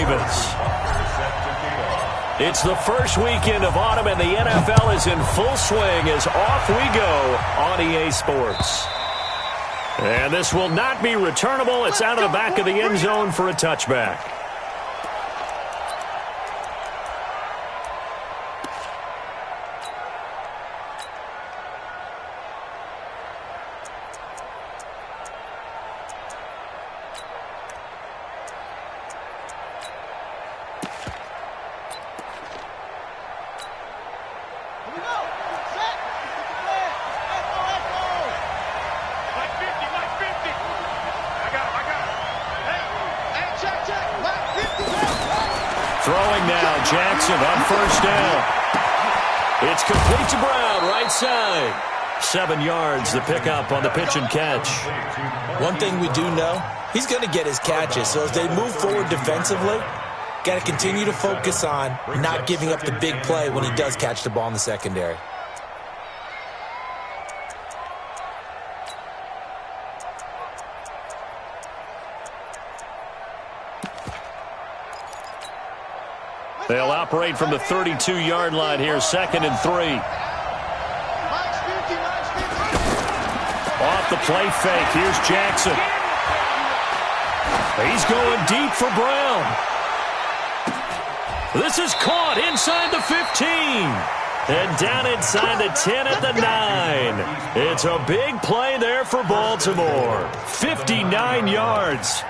Ravens. It's the first weekend of autumn, and the NFL is in full swing as off we go on EA Sports. And this will not be returnable. It's out of the back of the end zone for a touchback. Throwing now, Jackson on first down. It's complete to Brown, right side. 7 yards, the pickup on the pitch and catch. One thing we do know, he's going to get his catches. So as they move forward defensively, got to continue to focus on not giving up the big play when he does catch the ball in the secondary. They'll operate from the 32-yard line here, 2nd and 3. Off the play fake, here's Jackson. He's going deep for Brown. This is caught inside the 15. And down inside the 10 at the 9. It's a big play there for Baltimore. 59 yards.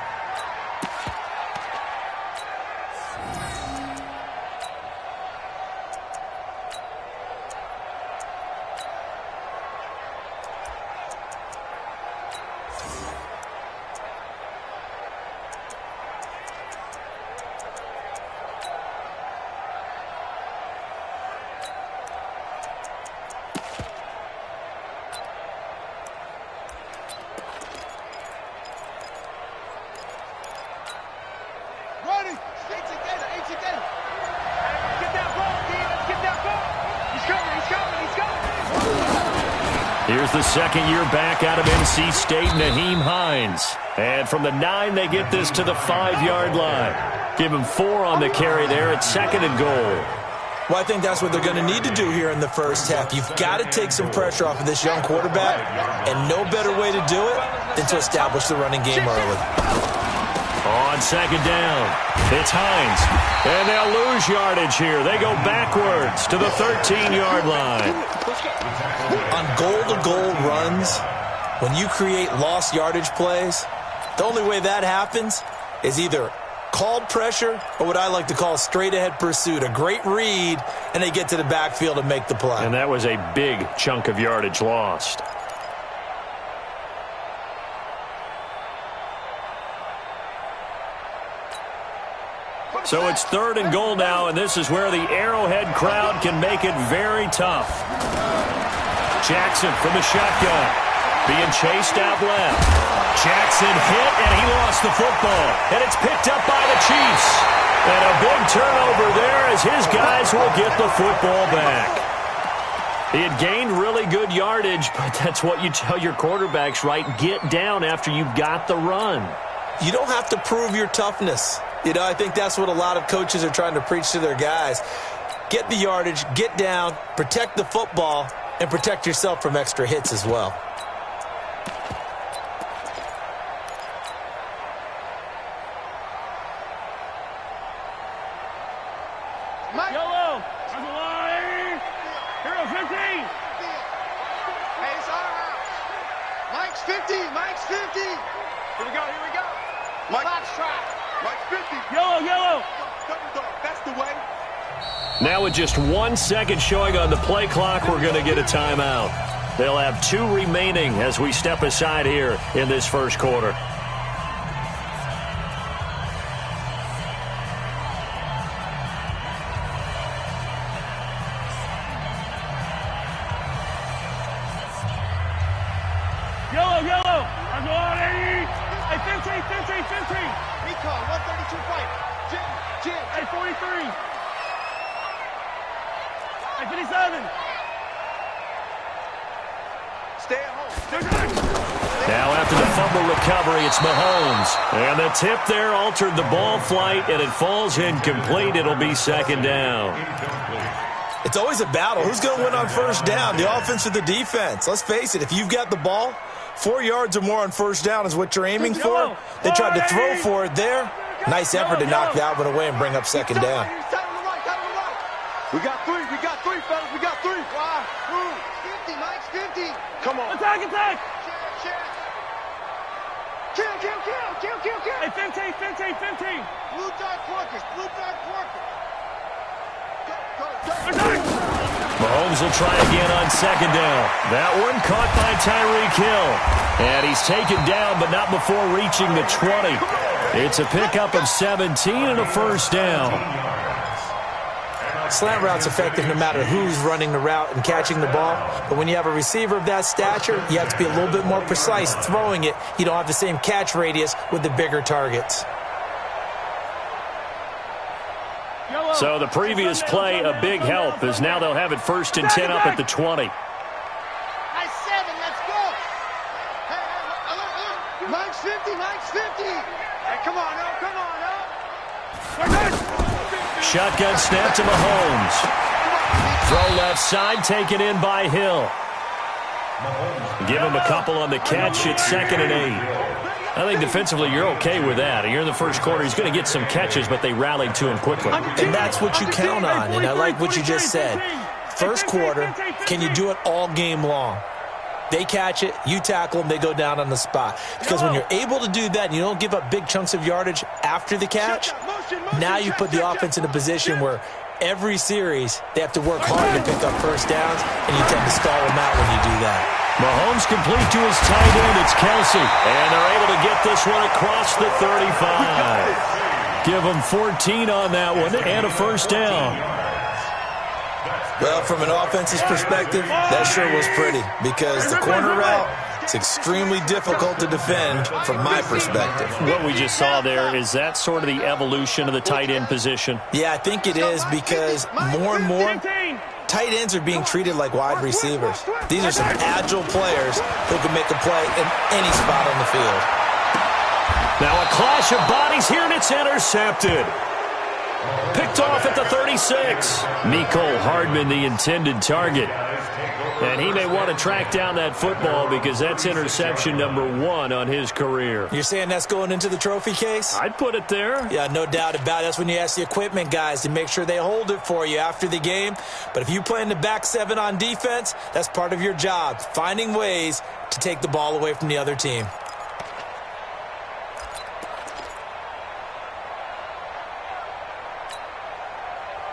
Here's the second-year back out of NC State, Nyheim Hines. And from the 9, they get this to the 5-yard line. Give him 4 on the carry there at 2nd and goal. Well, I think that's what they're going to need to do here in the first half. You've got to take some pressure off of this young quarterback, and no better way to do it than to establish the running game early. On 2nd down, it's Hines. And they'll lose yardage here. They go backwards to the 13-yard line. On goal-to-goal runs, when you create lost yardage plays, the only way that happens is either called pressure or what I like to call straight-ahead pursuit. A great read, and they get to the backfield and make the play. And that was a big chunk of yardage lost. So it's 3rd and goal now, and this is where the Arrowhead crowd can make it very tough. Jackson from the shotgun, being chased out left. Jackson hit, and he lost the football. And it's picked up by the Chiefs. And a big turnover there as his guys will get the football back. He had gained really good yardage, but that's what you tell your quarterbacks, right? Get down after you've got the run. You don't have to prove your toughness. You know, I think that's what a lot of coaches are trying to preach to their guys. Get the yardage, get down, protect the football, and protect yourself from extra hits as well. Yellow, on the line. Hero 15. Hey, it's our house. Mike's 50. Mike's 50. Here we go. Here we go. Mike. Last try. Mike's 50. Yellow. That's the way. Now with just 1 second showing on the play clock, we're going to get a timeout. They'll have 2 remaining as we step aside here in this first quarter. Yellow. I'm going 80. Hey, 50. Recon, 132 fight. Jim. Hey, 43. Hey, 57. Stay at home. Now after the fumble recovery. It's Mahomes. And the tip there altered the ball flight, and it falls incomplete. It'll be second down. It's always a battle. Who's going to win on first down, the offense or the defense? Let's face it, if you've got the ball, 4 yards or more on first down is what you're aiming for. They tried to throw for it there. Nice effort to knock that one away and bring up second down. We got three, fellas. We got three. Wow. 50, Mike's 50. Come on. Attack. Check. Kill. Hey, 15. Blue dot porkers. Go. Mahomes will try again on second down. That one caught by Tyreek Hill. And he's taken down, but not before reaching the 20. It's a pickup of 17 and a first down. Slant route's effective no matter who's running the route and catching the ball. But when you have a receiver of that stature, you have to be a little bit more precise throwing it. You don't have the same catch radius with the bigger targets. So the previous play, a big help, as now they'll have it 1st and 10 up at the 20. Nice 7, let's go. Hey, Mike's 50. Hey, come on, Shotgun snap to Mahomes. Throw left side, taken in by Hill. Give him a couple on the catch. It's 2nd and 8. I think defensively you're okay with that. You're in the first quarter. He's going to get some catches, but they rallied to him quickly. And that's what you count on, and I like what you just said. First quarter, can you do it all game long? They catch it, you tackle them, they go down on the spot. Because when you're able to do that and you don't give up big chunks of yardage after the catch, now you put the offense in a position where every series they have to work hard to pick up first downs, and you tend to stall them out when you do that. Mahomes complete to his tight end. It's Kelsey. And they're able to get this one across the 35. Give them 14 on that one and a first down. Well, from an offense's perspective, that sure was pretty because the corner route, it's extremely difficult to defend from my perspective. What we just saw there, is that sort of the evolution of the tight end position? Yeah, I think it is because more and more tight ends are being treated like wide receivers. These are some agile players who can make a play in any spot on the field. Now a clash of bodies here, and it's intercepted. Picked off at the 36. Mecole Hardman, the intended target. And he may want to track down that football because that's interception number 1 on his career. You're saying that's going into the trophy case? I'd put it there. Yeah, no doubt about it. That's when you ask the equipment guys to make sure they hold it for you after the game. But if you play in the back 7 on defense, that's part of your job, finding ways to take the ball away from the other team.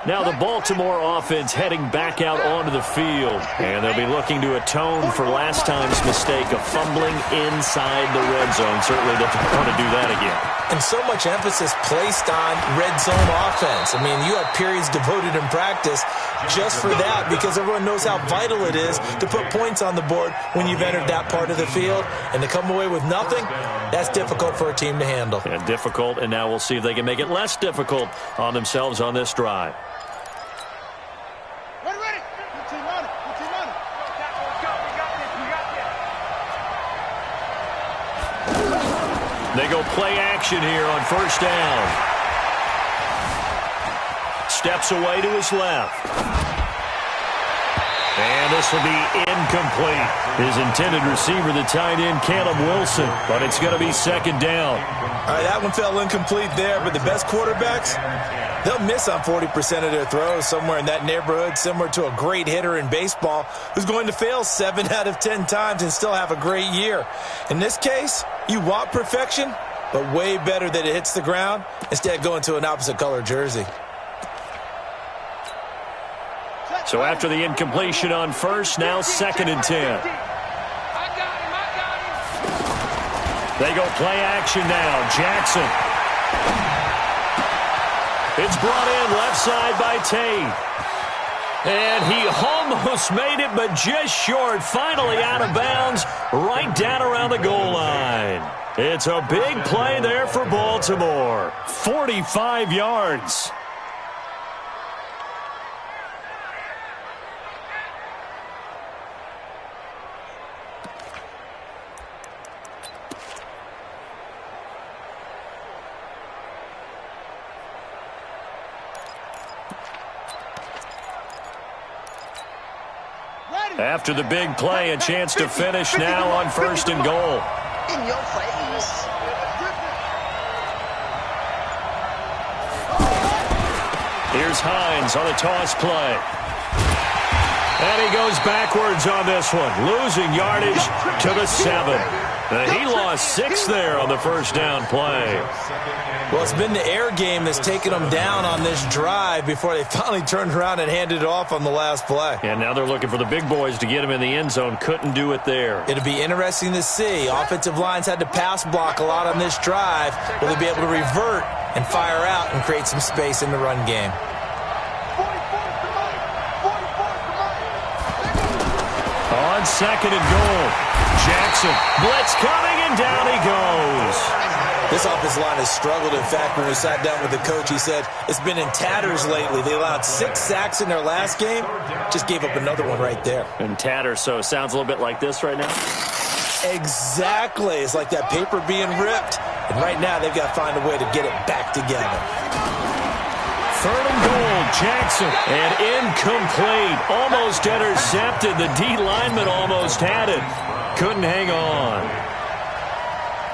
Now the Baltimore offense heading back out onto the field. And they'll be looking to atone for last time's mistake of fumbling inside the red zone. Certainly doesn't want to do that again. And so much emphasis placed on red zone offense. I mean, you have periods devoted in practice just for that because everyone knows how vital it is to put points on the board when you've entered that part of the field. And to come away with nothing, that's difficult for a team to handle. Yeah, difficult, and now we'll see if they can make it less difficult on themselves on this drive. They go play action here on first down. Steps away to his left. And this will be incomplete. His intended receiver, the tight end, Caleb Wilson. But it's going to be second down. All right, that one fell incomplete there, but the best quarterbacks, they'll miss on 40% of their throws, somewhere in that neighborhood, similar to a great hitter in baseball who's going to fail 7 out of 10 times and still have a great year. In this case, you want perfection, but way better that it hits the ground instead of going to an opposite color jersey. So after the incompletion on first, now 2nd and 10. They go play action now. Jackson. It's brought in left side by Tate. And he almost made it, but just short. Finally out of bounds, right down around the goal line. It's a big play there for Baltimore. 45 yards. After the big play, a chance to finish now on 1st and goal. In your face. Here's Hines on the toss play. And he goes backwards on this one, losing yardage to the 7. He lost 6 there on the first down play. Well, it's been the air game that's taken them down on this drive before they finally turned around and handed it off on the last play. And now they're looking for the big boys to get him in the end zone. Couldn't do it there. It'll be interesting to see. Offensive lines had to pass block a lot on this drive. Will they be able to revert and fire out and create some space in the run game? On 2nd and goal, Jackson, blitz coming, and down he goes. This offensive line has struggled. In fact, when we sat down with the coach, he said it's been in tatters lately. They allowed 6 sacks in their last game, just gave up another one right there. In tatters, so it sounds a little bit like this right now? Exactly. It's like that paper being ripped. And right now, they've got to find a way to get it back together. 3rd and goal, Jackson, and incomplete. Almost intercepted. The D lineman almost had it. Couldn't hang on.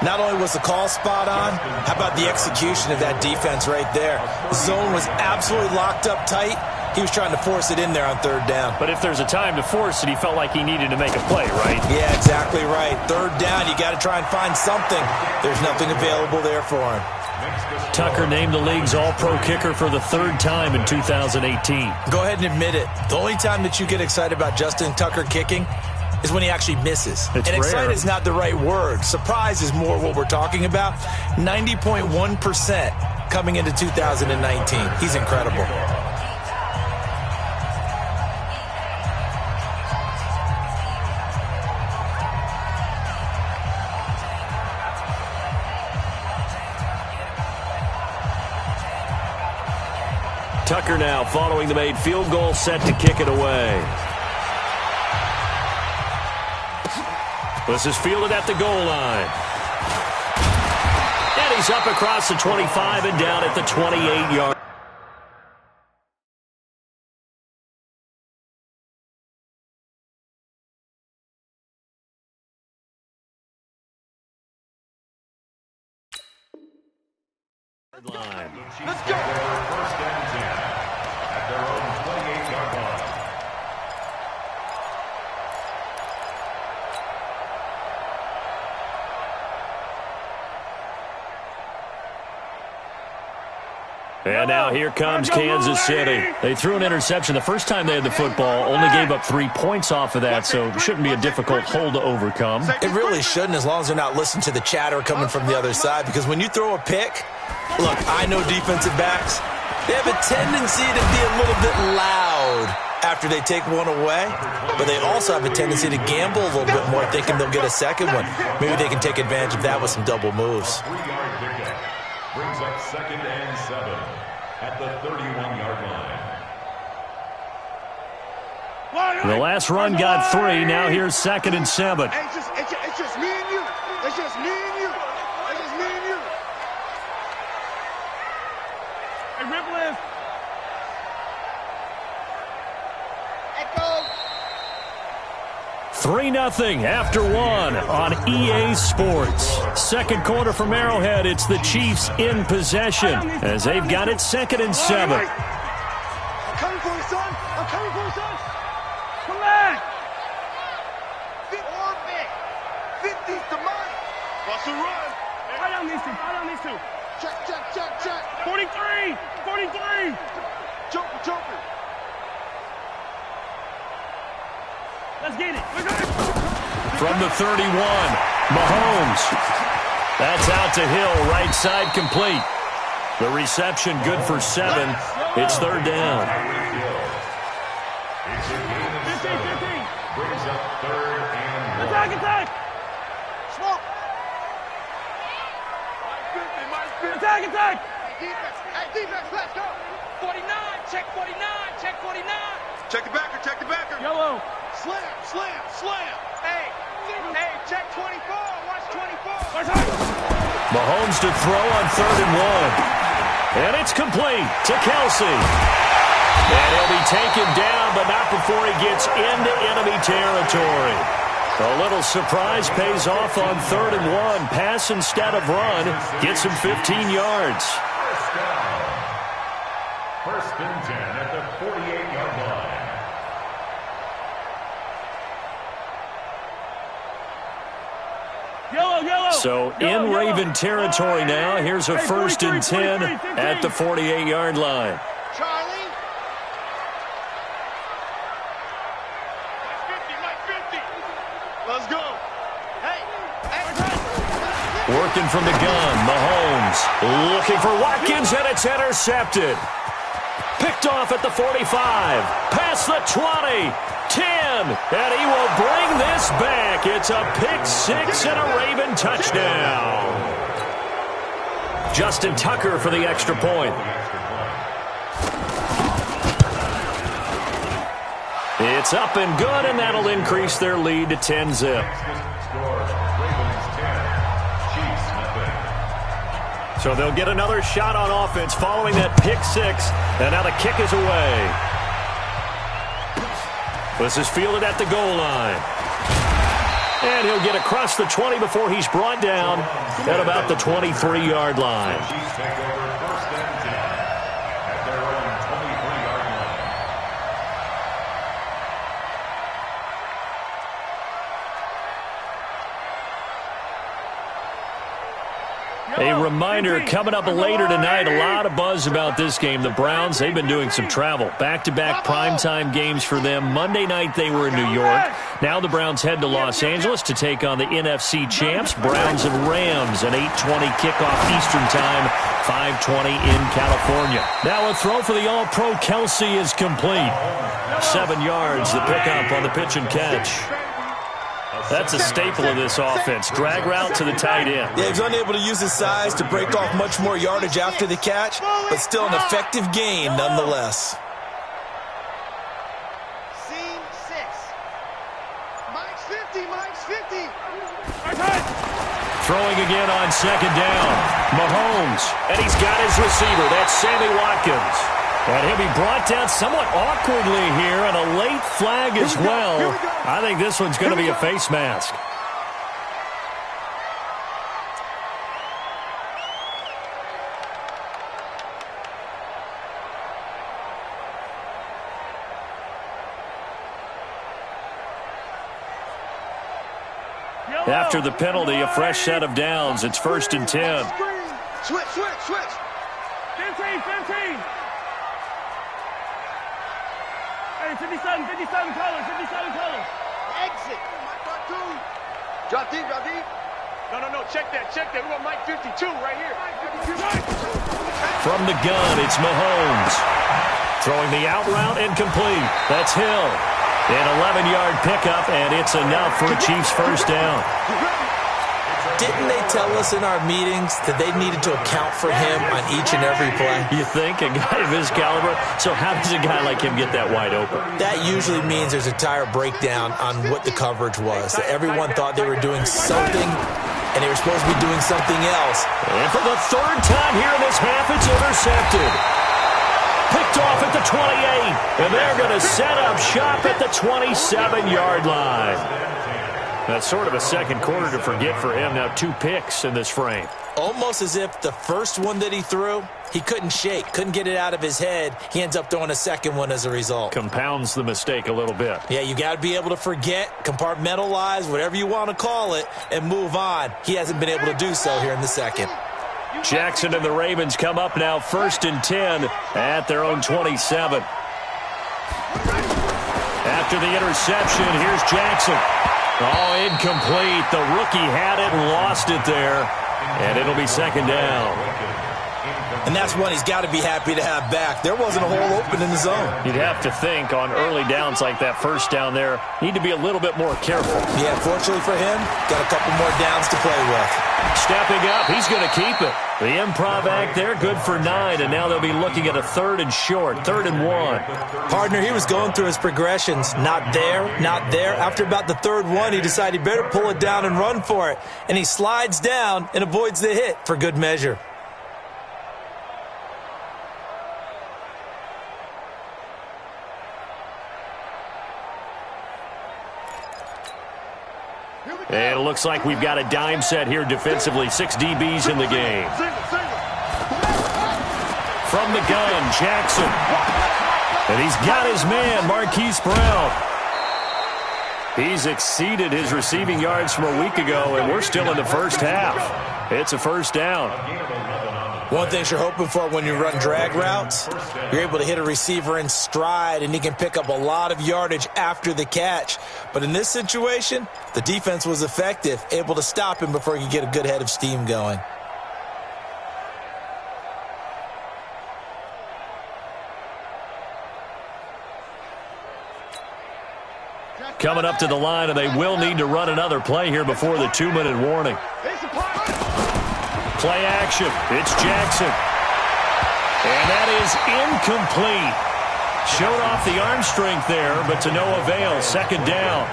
Not only was the call spot on, how about the execution of that defense right there? The zone was absolutely locked up tight. He was trying to force it in there on 3rd down. But if there's a time to force it, he felt like he needed to make a play, right? Yeah, exactly right. 3rd down, you got to try and find something. There's nothing available there for him. Tucker named the league's all-pro kicker for the 3rd time in 2018. Go ahead and admit it. The only time that you get excited about Justin Tucker kicking is when he actually misses. It's and excited rare. is not the right word. Surprise is more what we're talking about. 90.1% coming into 2019. He's incredible. Tucker now following the made field goal, set to kick it away. This is fielded at the goal line. And he's up across the 25 and down at the 28-yard. Line. Let's go. First and 10 at their own 28-yard line. And now here comes Kansas City. They threw an interception the first time they had the football, only gave up 3 points off of that, so it shouldn't be a difficult hole to overcome. It really shouldn't, as long as they're not listening to the chatter coming from the other side, because when you throw a pick, look, I know defensive backs, they have a tendency to be a little bit loud after they take one away, but they also have a tendency to gamble a little bit more, thinking they'll get a second one. Maybe they can take advantage of that with some double moves. 3-yard pickup brings up 2nd and 7 at the 31-yard line. The last run got 3. Now here's 2nd and 7. Hey, it's just me and you. It's just me and you. It's just me and you. Hey, Ripple. Echo. 3-0 after 1 on EA Sports. Second quarter from Arrowhead. It's the Chiefs in possession as they've got it 2nd and 7. I'm coming for you, son. I'm coming for you, son. Come back. 50's the money. What's the run? Fight on these two. Fight on these two. Check. 43. Jumper. Let's get it. From the 31, Mahomes. That's out to Hill, right side complete. The reception good for 7. It's 3rd down. It's a gain of 7. Brings up 3rd and 1. Attack. Smoke. Attack. Hey, defense, let's go. 49, check 49. Check the backer. Yellow. Slam. Hey, check 24. Watch 24. Mahomes to throw on 3rd and 1. And it's complete to Kelsey. And he'll be taken down, but not before he gets into enemy territory. A little surprise pays off on 3rd and 1. Pass instead of run. Gets him 15 yards. First and 10 at the 48-yard line. So in Raven territory now. Here's a 1st and 10 at the 48-yard line. Charlie. Mike 50. Let's go. Hey. Working from the gun, Mahomes looking for Watkins, and it's intercepted. Picked off at the 45, past the 20, 10, and he will bring this back. It's a pick six and a Raven touchdown. Justin Tucker for the extra point. It's up and good, and that'll increase their lead to 10-zip. So they'll get another shot on offense following that pick six, and now the kick is away. This is fielded at the goal line. And he'll get across the 20 before he's brought down at about the 23-yard line. A reminder, coming up later tonight, a lot of buzz about this game. The Browns, they've been doing some travel. Back-to-back primetime games for them. Monday night, they were in New York. Now the Browns head to Los Angeles to take on the NFC champs, Browns and Rams. An 8:20 kickoff Eastern time, 5:20 in California. Now a throw for the All-Pro Kelsey is complete. 7 yards, the pickup on the pitch and catch. That's a staple of this offense. Drag route to the tight end. Yeah, he's unable to use his size to break off much more yardage after the catch, but still an effective gain nonetheless. Scene 6. Mike's 50. Mike's 50. Throwing again on 2nd down. Mahomes, and he's got his receiver. That's Sammy Watkins. And he'll be brought down somewhat awkwardly here, and a late flag as well. I think this one's going to be a face mask. After the penalty, a fresh set of downs. It's 1st and 10. Switch. 15. 57 colors. Exit. Drop deep. No. Check that. We want Mike 52 right here. From the gun, it's Mahomes. Throwing the out route incomplete. That's Hill. An 11-yard pickup, and it's enough for a Chiefs first down. Didn't they tell us in our meetings that they needed to account for him on each and every play? You think? A guy of his caliber? So how does a guy like him get that wide open? That usually means there's a entire breakdown on what the coverage was. That everyone thought they were doing something, and they were supposed to be doing something else. And for the 3rd time here in this half, it's intercepted. Picked off at the 28, and they're going to set up shop at the 27-yard line. That's sort of a second quarter to forget for him. Now 2 picks in this frame. Almost as if the first one that he threw, he couldn't shake, couldn't get it out of his head. He ends up throwing a second one as a result. Compounds the mistake a little bit. Yeah, you got to be able to forget, compartmentalize, whatever you want to call it, and move on. He hasn't been able to do so here in the second. Jackson and the Ravens come up now 1st and 10 at their own 27. After the interception, here's Jackson. Oh, incomplete. The rookie had it and lost it there. And it'll be 2nd down. And that's one he's got to be happy to have back. There wasn't a hole open in the zone. You'd have to think on early downs like that first down there, need to be a little bit more careful. Yeah, fortunately for him, got a couple more downs to play with. Stepping up, he's going to keep it. The improv act there, good for 9, and now they'll be looking at a 3rd and short, 3rd and 1. Partner, he was going through his progressions. Not there, not there. After about the 3rd one, he decided he better pull it down and run for it. And he slides down and avoids the hit for good measure. And it looks like we've got a dime set here defensively. 6 DBs in the game. From the gun, Jackson. And he's got his man, Marquise Brown. He's exceeded his receiving yards from a week ago, and we're still in the first half. It's a first down. One thing you're hoping for when you run drag routes, you're able to hit a receiver in stride, and he can pick up a lot of yardage after the catch. But in this situation, the defense was effective, able to stop him before he could get a good head of steam going. Coming up to the line, and they will need to run another play here before the 2-minute warning. Play action. It's Jackson. And that is incomplete. Showed off the arm strength there, but to no avail. Second down.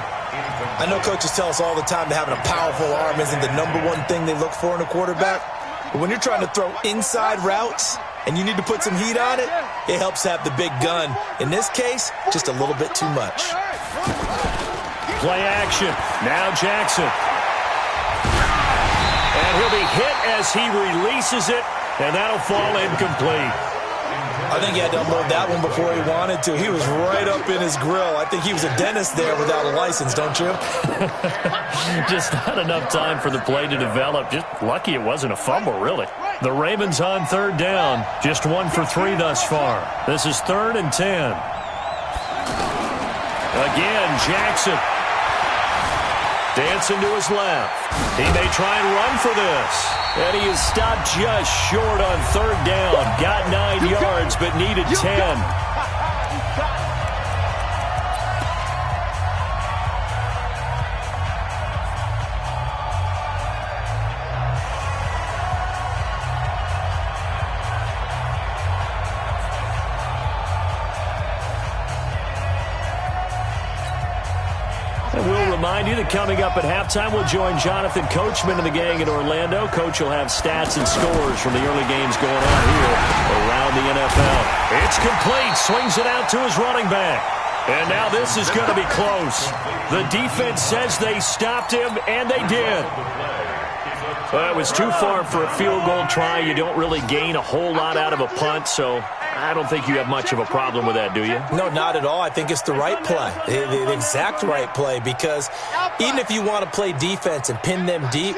I know coaches tell us all the time that having a powerful arm isn't the number one thing they look for in a quarterback. But when you're trying to throw inside routes and you need to put some heat on it, it helps have the big gun. In this case, just a little bit too much. Play action. Now Jackson. And he'll be hit as he releases it, and that'll fall incomplete. I think he had to unload that one before he wanted to. He was right up in his grill. I think he was a dentist there without a license, don't you? Just not enough time for the play to develop. Just lucky it wasn't a fumble, really. The Ravens on third down. Just 1 for 3 thus far. This is 3rd and 10. Again, Jackson. Dancing to his left. He may try and run for this. And he is stopped just short on third down. Got 9 yards, but needed 10. Remind you that coming up at halftime, we'll join Jonathan Coachman and the gang in Orlando. Coach will have stats and scores from the early games going on here around the NFL. It's complete. Swings it out to his running back. And now this is going to be close. The defense says they stopped him, and they did. Well, it was too far for a field goal try. You don't really gain a whole lot out of a punt, so I don't think you have much of a problem with that, do you? No, not at all. I think it's the right play, the exact right play, because even if you want to play defense and pin them deep,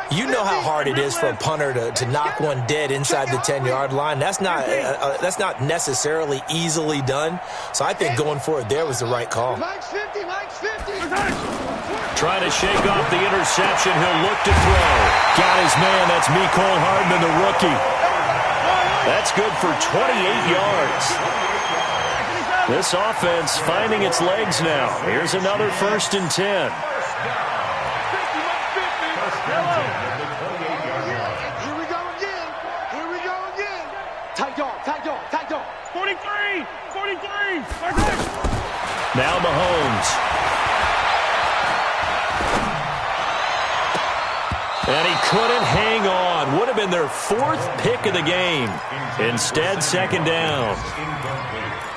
you know how hard it is for a punter to knock one dead inside the 10-yard line. That's not necessarily easily done. So I think going for it there was the right call. Trying to shake off the interception. He'll look to throw. Got his man. That's Mecole Hardman, the rookie. That's good for 28 yards. This offense finding its legs now. Here's another 1st and 10. Here we go again. Here we go again. Tight dog, tight dog, tight dog. 43, 43. Now Mahomes. And he couldn't hang on. Would have been their 4th pick of the game. Instead, 2nd down.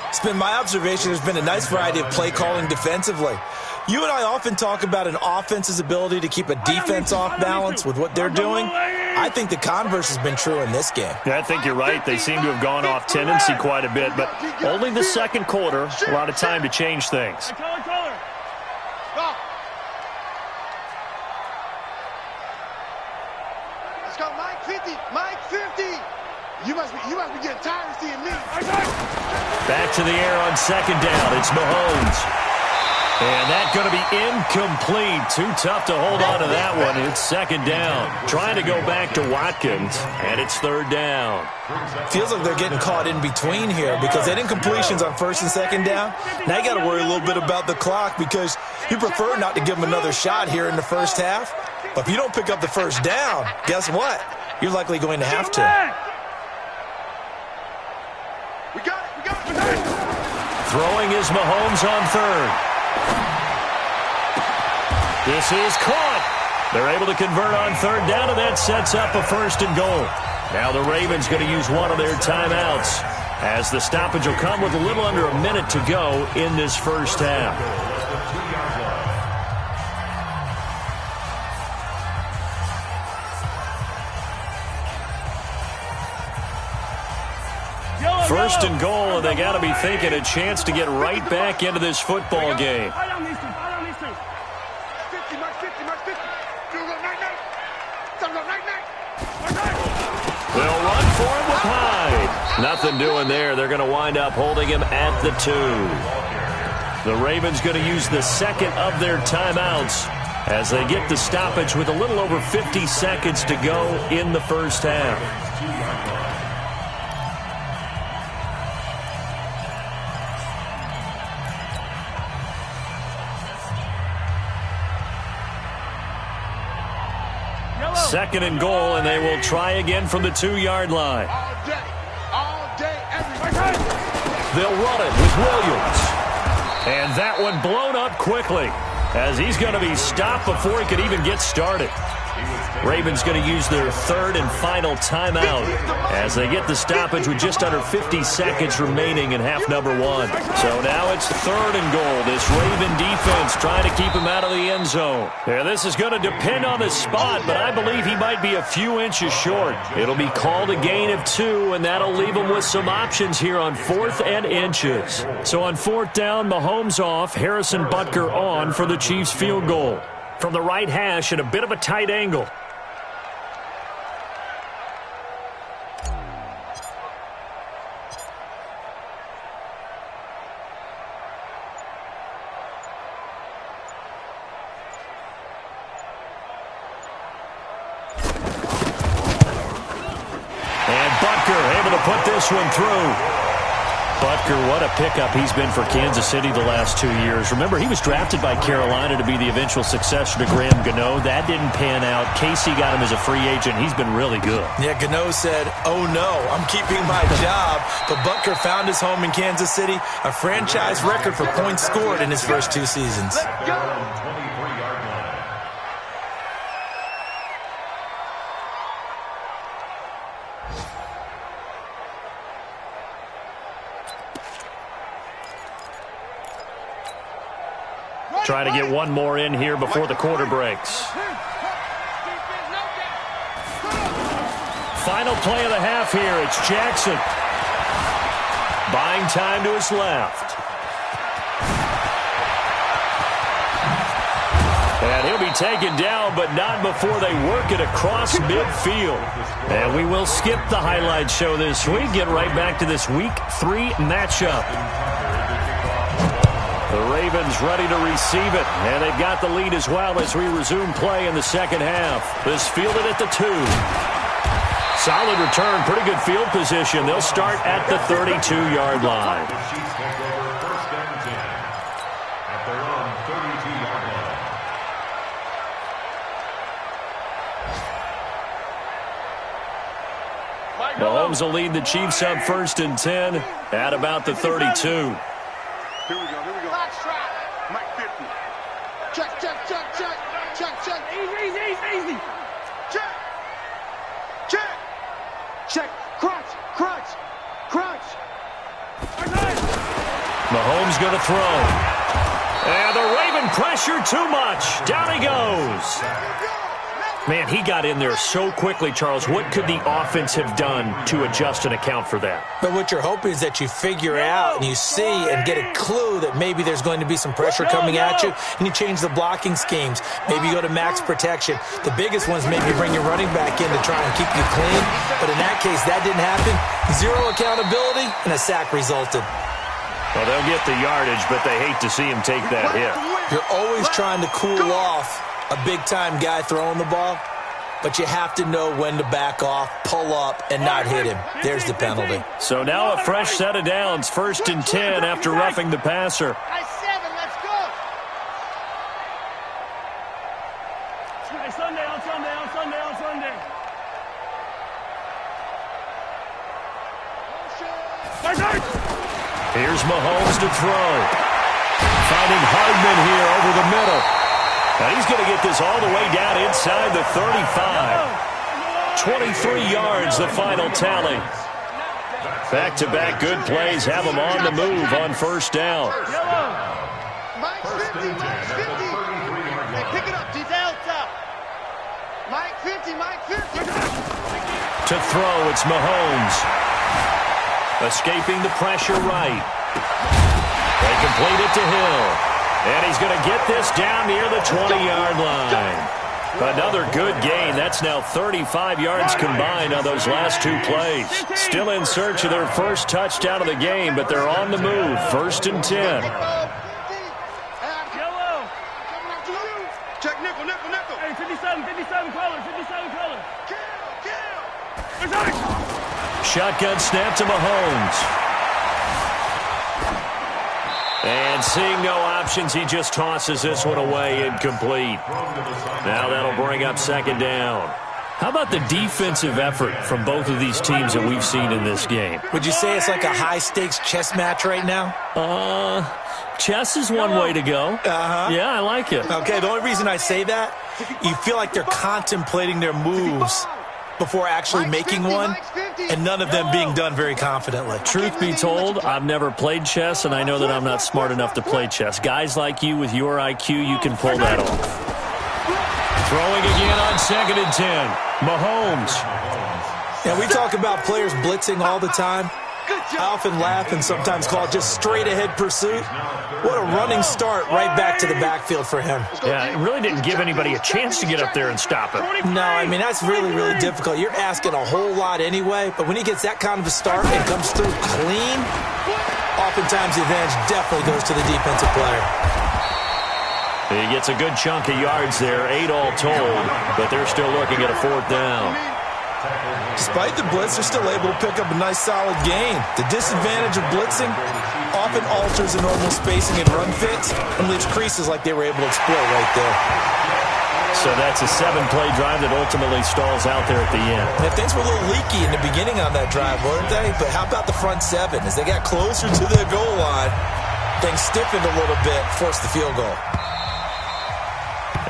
It's been my observation there's been a nice variety of play calling defensively. You and I often talk about an offense's ability to keep a defense off balance with what they're doing. I think the converse has been true in this game. Yeah, I think you're right. They seem to have gone off tendency quite a bit, but only the second quarter. A lot of time to change things. Let's go, Mike 50. Mike 50. You must be getting tired of seeing me. Back to the air on 2nd down. It's Mahomes. And that's going to be incomplete. Too tough to hold on to that one. It's 2nd down. Trying to go back to Watkins, and it's 3rd down. Feels like they're getting caught in between here because that incompletion's on 1st and 2nd down. Now you got to worry a little bit about the clock because you prefer not to give them another shot here in the first half. But if you don't pick up the 1st down, guess what? You're likely going to have to. We got it. Throwing is Mahomes on 3rd. This is caught. They're able to convert on 3rd down, and that sets up a 1st and goal. Now the Ravens going to use one of their timeouts as the stoppage will come with a little under a minute to go in this first half. First and goal, and they got to be thinking a chance to get right back into this football game. They'll run for him with Hyde. Nothing doing there. They're going to wind up holding him at the 2. The Ravens going to use the second of their timeouts as they get the stoppage with a little over 50 seconds to go in the first half. Second and goal, and they will try again from the 2-yard line. All day, every They'll run it with Williams. And that one blown up quickly as he's going to be stopped before he could even get started. Ravens going to use their third and final timeout as they get the stoppage with just under 50 seconds remaining in half number 1. So now it's third and goal. This Raven defense trying to keep him out of the end zone. Yeah, this is going to depend on the spot, but I believe he might be a few inches short. It'll be called a gain of 2, and that'll leave him with some options here on 4th and inches. So on 4th down, Mahomes off, Harrison Butker on for the Chiefs field goal. From the right hash at a bit of a tight angle. Put this one through. Butker, what a pickup he's been for Kansas City the last 2 years. Remember, he was drafted by Carolina to be the eventual successor to Graham Gano. That didn't pan out. Casey got him as a free agent. He's been really good. Yeah, Gano said, oh no, I'm keeping my job. But Butker found his home in Kansas City, a franchise record for points scored in his first 2 seasons. Let's go. Trying to get one more in here before the quarter breaks. Final play of the half here. It's Jackson. Buying time to his left. And he'll be taken down, but not before they work it across midfield. And we will skip the highlight show this week. Get right back to this Week 3 matchup. The Ravens ready to receive it, and they've got the lead as well as we resume play in the second half. This fielded at the 2. Solid return, pretty good field position. They'll start at the 32-yard line. The Chiefs take over first and 10 at their own 32-yard line. Mahomes will lead the Chiefs up first and 10 at about the 32. Here we go. Mike 50. Check. Easy. Check. Crunch. Mahomes going to throw. And the Raven pressure too much. Down he goes. Man, he got in there so quickly, Charles. What could the offense have done to adjust and account for that? But what you're hoping is that you figure out and you see and get a clue that maybe there's going to be some pressure coming at you, and you change the blocking schemes. Maybe you go to max protection. The biggest ones maybe bring your running back in to try and keep you clean. But in that case, that didn't happen. 0 accountability, and a sack resulted. Well, they'll get the yardage, but they hate to see him take that hit. You're always trying to cool off a big-time guy throwing the ball, but you have to know when to back off, pull up, and not hit him. There's the penalty. So now a fresh set of downs, first and 10 after roughing the passer. Let's go. Sunday. Here's Mahomes to throw. Finding Hardman here over the middle. And he's going to get this all the way down inside the 35. 23 yards, the final tally. Back-to-back good plays have them on the move on first down. Mike 50. Hey, pick it up, detail top. Mike 50. To throw, it's Mahomes. Escaping the pressure right. They complete it to Hill. And he's going to get this down near the 20-yard line. Another good gain. That's now 35 yards combined on those last two plays. Still in search of their first touchdown of the game, but they're on the move. 1st and 10. Check nickel, nickel, nickel. Hey, 57 colors, 57 colors. Kill. Shotgun snap to Mahomes. And seeing no options, he just tosses this one away, incomplete. Now that'll bring up 2nd down. How about the defensive effort from both of these teams that we've seen in this game? Would you say it's like a high-stakes chess match right now? Chess is one way to go. Yeah, I like it. Okay, the only reason I say that, you feel like they're contemplating their moves before actually making one, and none of them being done very confidently. Truth be told, I've never played chess, and I know that I'm not smart enough to play chess. Guys like you with your IQ, you can pull that off. Throwing again on 2nd and 10. Mahomes. Yeah, we talk about players blitzing all the time. I often laugh and sometimes call it just straight-ahead pursuit. What a running start right back to the backfield for him. Yeah, it really didn't give anybody a chance to get up there and stop him. No, I mean, that's really, really difficult. You're asking a whole lot anyway, but when he gets that kind of a start and comes through clean, oftentimes the advantage definitely goes to the defensive player. He gets a good chunk of yards there, 8 all told, but they're still looking at a 4th down. Despite the blitz, they're still able to pick up a nice solid gain. The disadvantage of blitzing often alters the normal spacing and run fits and leaves creases like they were able to exploit right there. So that's a 7-play drive that ultimately stalls out there at the end. Yeah, things were a little leaky in the beginning on that drive, weren't they? But how about the front 7? As they got closer to the goal line, things stiffened a little bit, forced the field goal.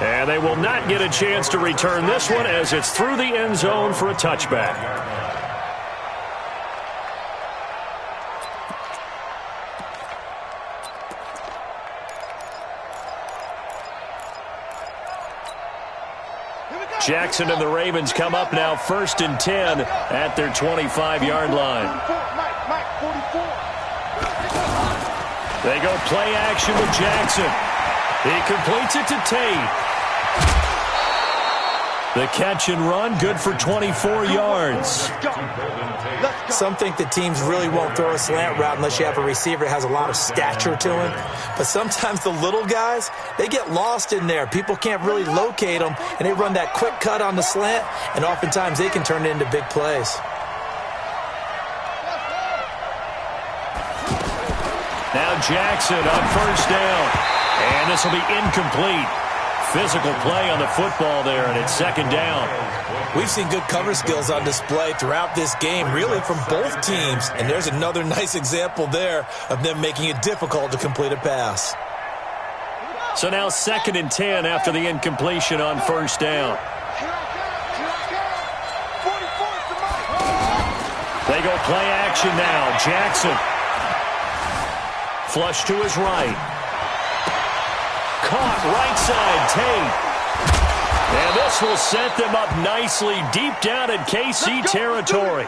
And they will not get a chance to return this one as it's through the end zone for a touchback. Jackson and the Ravens come up now 1st and 10 at their 25-yard line. They go play action with Jackson. He completes it to Tate. The catch and run, good for 24 yards. Some think that teams really won't throw a slant route unless you have a receiver that has a lot of stature to him. But sometimes the little guys, they get lost in there. People can't really locate them, and they run that quick cut on the slant, and oftentimes they can turn it into big plays. Now Jackson on 1st down. And this will be incomplete. Physical play on the football there, and it's 2nd down. We've seen good cover skills on display throughout this game, really from both teams. And there's another nice example there of them making it difficult to complete a pass. So now 2nd and 10 after the incompletion on 1st down. They go play action now. Jackson. Flush to his right. Caught right side, Tate. And this will set them up nicely deep down in KC territory.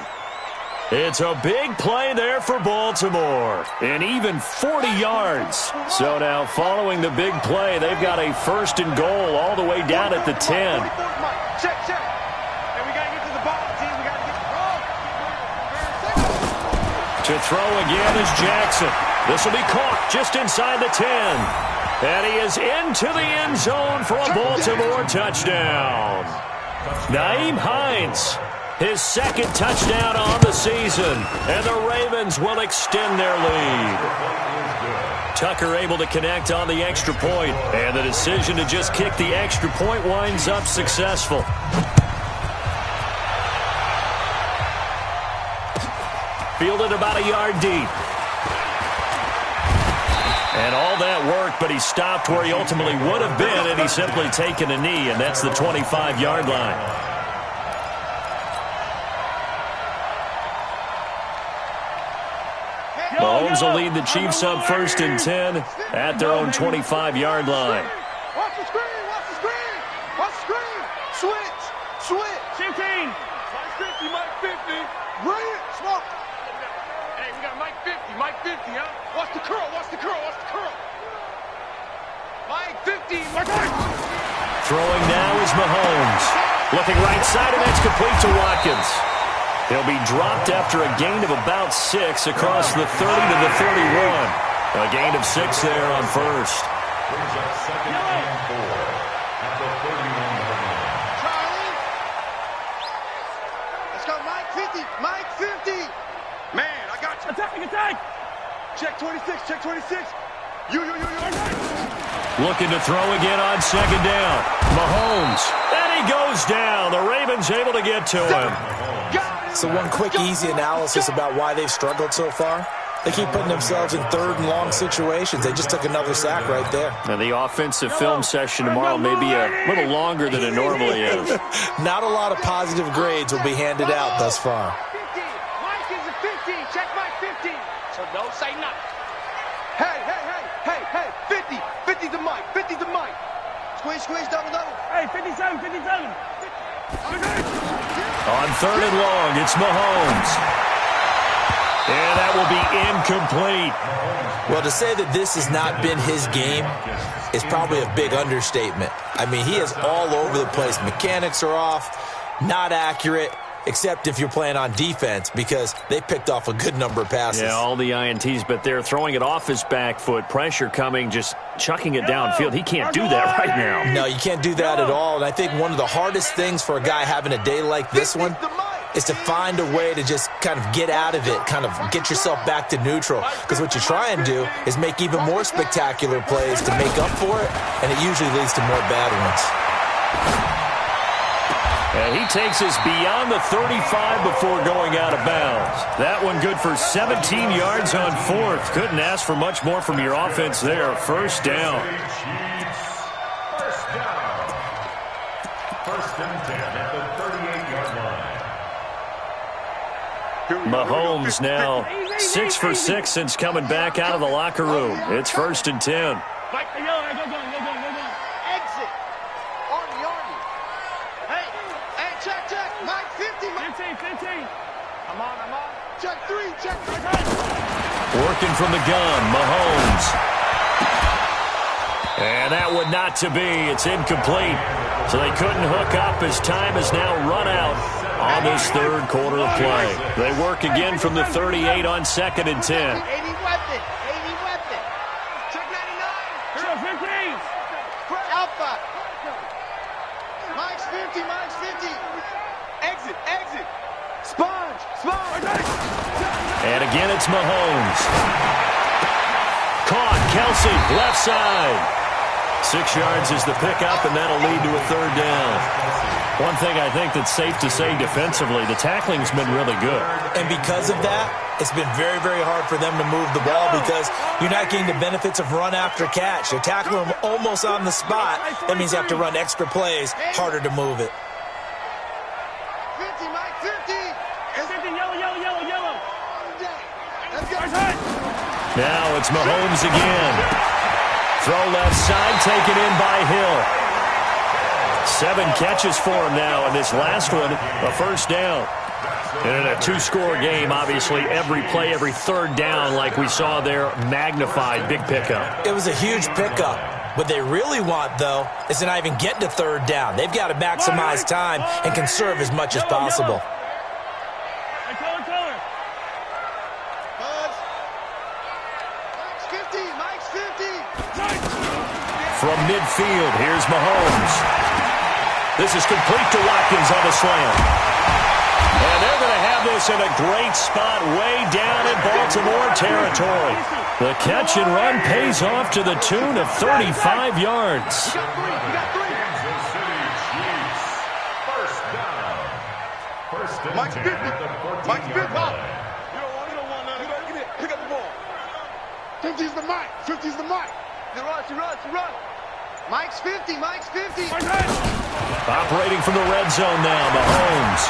It's a big play there for Baltimore. And even 40 yards. So now following the big play, they've got a 1st and goal all the way down at the 10. Check. And we got to get to the ball, team. We got to get the ball. To throw again is Jackson. This will be caught just inside the 10. And he is into the end zone for a Baltimore touchdown. Nyheim Hines, his 2nd touchdown on the season. And the Ravens will extend their lead. Tucker able to connect on the extra point. And the decision to just kick the extra point winds up successful. Fielded about a yard deep. And all that work, but he stopped where he ultimately would have been, and he's simply taken a knee, and that's the 25-yard line. Mahomes will lead the Chiefs up 1st and 10 at their own 25-yard line. Watch the screen, watch the screen, watch the screen. Switch. 15. Mike 50, Mike 50. Brilliant. Smoke. Hey, Mike 50, huh? Watch the curl, watch the curl, watch the curl. Mike 50, Mike 50. Throwing now is Mahomes. Looking right side, and that's complete to Watkins. He'll be dropped after a gain of about 6 across the 30 to the 31. A gain of 6 there on first. Brings up second and 4 at the 31-yard line. Charlie. Let's go, Mike 50, Mike 50. Man, I got you. Attack, attack. Check 26, check 26. You. Looking to throw again on second down. Mahomes. And he goes down. The Ravens able to get to him. So one quick, easy analysis about why they've struggled so far. They keep putting themselves in third and long situations. They just took another sack right there. Now the offensive film session tomorrow may be a little longer than it normally is. Not a lot of positive grades will be handed out thus far. 50. Mike is a 50. Check Mike 50. So don't say nothing. Hey. 50. 50 to Mike. 50 to Mike. Squeeze, double. Hey, 57. On third and long, it's Mahomes. And that will be incomplete. Well, to say that this has not been his game is probably a big understatement. I mean, he is all over the place. Mechanics are off, not accurate, except if you're playing on defense, because they picked off a good number of passes. Yeah, all the INTs, but they're throwing it off his back foot. Pressure coming, just chucking it downfield. He can't do that right now. No, you can't do that at all. And I think one of the hardest things for a guy having a day like this one is to find a way to just kind of get out of it, kind of get yourself back to neutral. Because what you try and do is make even more spectacular plays to make up for it, and it usually leads to more bad ones. And he takes us beyond the 35 before going out of bounds. That one good for 17 yards on fourth. Couldn't ask for much more from your offense there. First down. First and 10 at the 38-yard line. Mahomes now 6 for 6 since coming back out of the locker room. It's first and 10. Go. Exit. Army. Hey, check. Mike 50. 15. I'm on. Check 3. Working from the gun, Mahomes. And that one not to be. It's incomplete. So they couldn't hook up as time has now run out on this third quarter of play. They work again from the 38 on second and 10. 80 weapon. Check 99. Hero 15. Alpha. Mike's 50. Exit. Sponge. And again, it's Mahomes. Caught. Kelsey, left side. 6 yards is the pickup, and that'll lead to a third down. One thing I think that's safe to say defensively, the tackling's been really good. And because of that, it's been very, very hard for them to move the ball because you're not getting the benefits of run after catch. You're tackling them almost on the spot. That means you have to run extra plays, harder to move it. 50, Mike 50. 15, yellow. Let's go. Now it's Mahomes again. Throw left side, taken in by Hill. 7 catches for him now, and this last one, a first down. And in a 2-score game, obviously, every play, every third down, like we saw there, magnified, big pickup. It was a huge pickup. What they really want, though, is to not even get to third down. They've got to maximize time and conserve as much as possible. Color. Buzz. Mike's 50. From midfield, here's Mahomes. This is complete to Watkins on the slant. And they're going to have this in a great spot way down in Baltimore territory. The catch and run pays off to the tune of 35 yards. We got three. Kansas City Chiefs. First down. First and Mike's 10 50. at the Mike's 50. 14-yard line. You don't want none. Get it. Pick up the ball. 50's the Mike. 50's the Mike. The run. Mike's 50. Operating from the red zone now, Mahomes.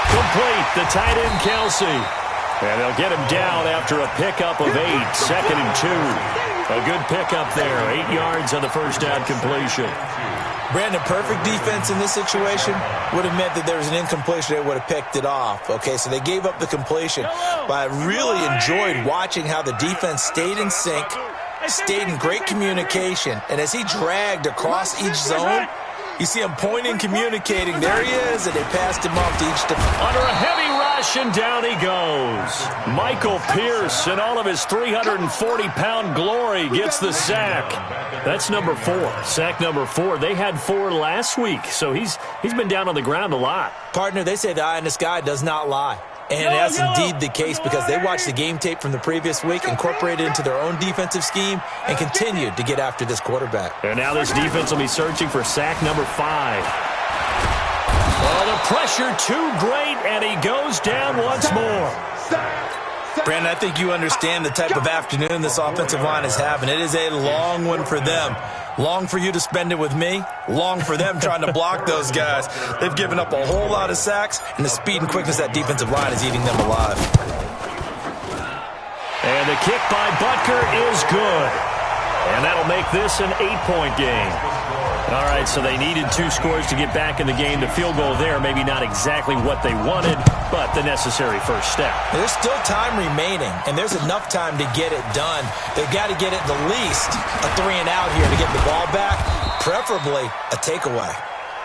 Complete, the tight end Kelsey. And they'll get him down after a pickup of 8, 2nd and 2. A good pickup there, 8 yards on the first down completion. Brandon, perfect defense in this situation would have meant that there was an incompletion. They would have picked it off. Okay, so they gave up the completion. But I really enjoyed watching how the defense stayed in sync, stayed in great communication. And as he dragged across each zone, you see him pointing, communicating. There he is, and they passed him off to each defense. Under a heavy rush, and down he goes. Michael Pierce, in all of his 340-pound glory, gets the sack. That's number 4. Sack number 4. They had 4 last week, so he's been down on the ground a lot. Partner, they say the eye in the sky does not lie. And that's indeed the case because they watched the game tape from the previous week, incorporated it into their own defensive scheme, and continued to get after this quarterback. And now this defense will be searching for sack number 5. Oh, the pressure too great, and he goes down once more. Brandon, I think you understand the type of afternoon this offensive line is having. It is a long one for them. Long for you to spend it with me. Long for them trying to block those guys. They've given up a whole lot of sacks, and the speed and quickness of that defensive line is eating them alive. And the kick by Butker is good. And that'll make this an 8-point game. All right, so they needed 2 scores to get back in the game. The field goal there, maybe not exactly what they wanted, but the necessary first step. There's still time remaining, and there's enough time to get it done. They've got to get it the least a 3-and-out here to get the ball back, preferably a takeaway.